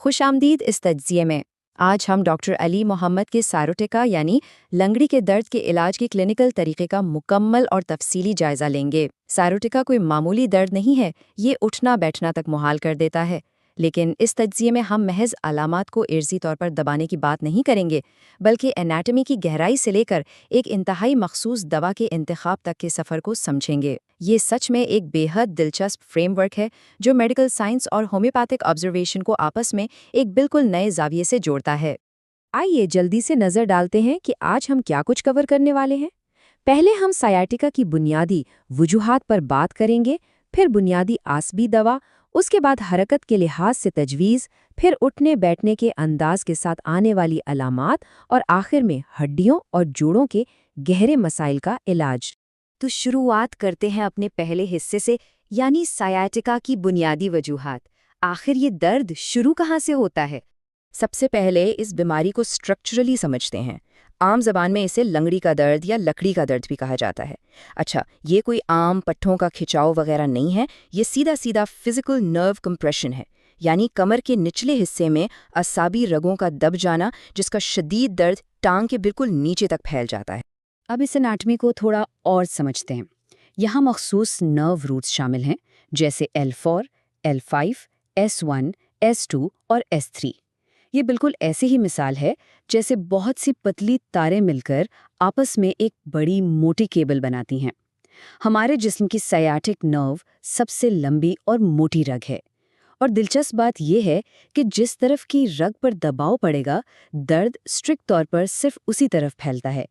خوش آمدید اس تجزیے میں۔ آج ہم ڈاکٹر علی محمد کے سائروٹیکا یعنی لنگڑی کے درد کے علاج کے کلینکل طریقے کا مکمل اور تفصیلی جائزہ لیں گے۔ سائروٹیکا کوئی معمولی درد نہیں ہے، یہ اٹھنا بیٹھنا تک محال کر دیتا ہے۔ لیکن اس تجزیے میں ہم محض علامات کو عرضی طور پر دبانے کی بات نہیں کریں گے، بلکہ انیٹمی کی گہرائی سے لے کر ایک انتہائی مخصوص دوا کے انتخاب تک کے سفر کو سمجھیں گے۔ یہ سچ میں ایک بے حد دلچسپ فریم ورک ہے جو میڈیکل سائنس اور ہومیوپیتھک آبزرویشن کو آپس میں ایک بالکل نئے زاویے سے جوڑتا ہے۔ آئیے جلدی سے نظر ڈالتے ہیں کہ آج ہم کیا کچھ کور کرنے والے ہیں۔ پہلے ہم سیاٹیکا کی بنیادی وجوہات پر بات کریں گے، پھر بنیادی عصبی دوا، اس کے بعد حرکت کے لحاظ سے تجویز، پھر اٹھنے بیٹھنے کے انداز کے ساتھ آنے والی علامات اور آخر میں ہڈیوں اور جوڑوں کے گہرے مسائل کا علاج۔ تو شروعات کرتے ہیں اپنے پہلے حصے سے، یعنی سیاٹیکا کی بنیادی وجوہات۔ آخر یہ درد شروع کہاں سے ہوتا ہے؟ سب سے پہلے اس بیماری کو سٹرکچرلی سمجھتے ہیں۔ عام زبان میں اسے لنگڑی کا درد یا لکڑی کا درد بھی کہا جاتا ہے۔ اچھا، یہ کوئی عام پٹھوں کا کھچاؤ وغیرہ نہیں ہے، یہ سیدھا سیدھا فزیکل نرو کمپریشن ہے، یعنی کمر کے نچلے حصے میں اعصابی رگوں کا دب جانا جس کا شدید درد ٹانگ کے بالکل نیچے تک پھیل جاتا ہے۔ اب اس اناٹمی کو تھوڑا اور سمجھتے ہیں۔ یہاں مخصوص نرو روٹس شامل ہیں، جیسے L4، L5، S1، S2 اور S3۔ یہ بالکل ایسی ہی مثال ہے جیسے بہت سی پتلی تاریں مل کر آپس میں ایک بڑی موٹی کیبل بناتی ہیں۔ ہمارے جسم کی سیاٹک نرو سب سے لمبی اور موٹی رگ ہے، اور دلچسپ بات یہ ہے کہ جس طرف کی رگ پر دباؤ پڑے گا، درد اسٹرکٹ طور پر صرف اسی طرف پھیلتا ہے۔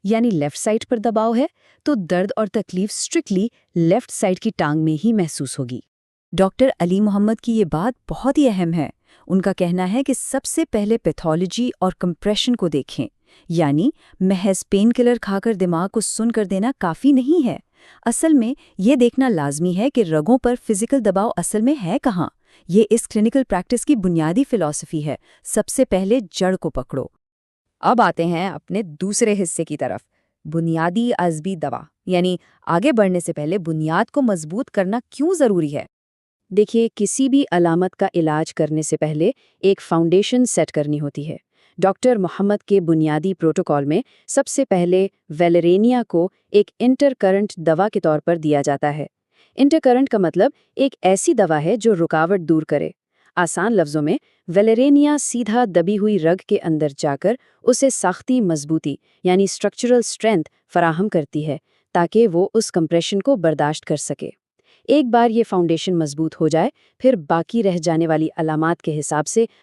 یعنی لیفٹ سائڈ پر دباؤ ہے تو درد اور تکلیف اسٹرکٹلی لیفٹ سائڈ کی ٹانگ میں ہی محسوس ہوگی۔ ڈاکٹر علی محمد کی یہ بات بہت ہی اہم ہے۔ ان کا کہنا ہے کہ سب سے پہلے پیتھولوجی اور کمپریشن کو دیکھیں، یعنی محض پین کلر کھا کر دماغ کو سن کر دینا کافی نہیں ہے۔ اصل میں یہ دیکھنا لازمی ہے کہ رگوں پر فزیکل دباؤ اصل میں ہے کہاں۔ یہ اس کلینکل پریکٹس کی بنیادی فلسفی ہے، سب سے پہلے جڑ کو پکڑو۔ اب آتے ہیں اپنے دوسرے حصے کی طرف، بنیادی عصبی دوا، یعنی آگے بڑھنے سے پہلے بنیاد کو مضبوط کرنا کیوں ضروری ہے۔ دیکھیے، کسی بھی علامت کا علاج کرنے سے پہلے ایک فاؤنڈیشن سیٹ کرنی ہوتی ہے۔ ڈاکٹر محمد کے بنیادی پروٹوکول میں سب سے پہلے ویلرینیا کو ایک انٹر کرنٹ دوا کے طور پر دیا جاتا ہے۔ انٹر کرنٹ کا مطلب ایک ایسی دوا ہے جو رکاوٹ دور کرے۔ آسان لفظوں میں، ویلرینیا سیدھا دبی ہوئی رگ کے اندر جا کر اسے ساختی مضبوطی یعنی اسٹرکچرل اسٹرینتھ فراہم کرتی ہے تاکہ وہ اس کمپریشن کو برداشت کر سکے۔ ایک بار یہ فاؤنڈیشن مضبوط ہو جائے، پھر باقی رہ جانے والی علامات کے حساب سے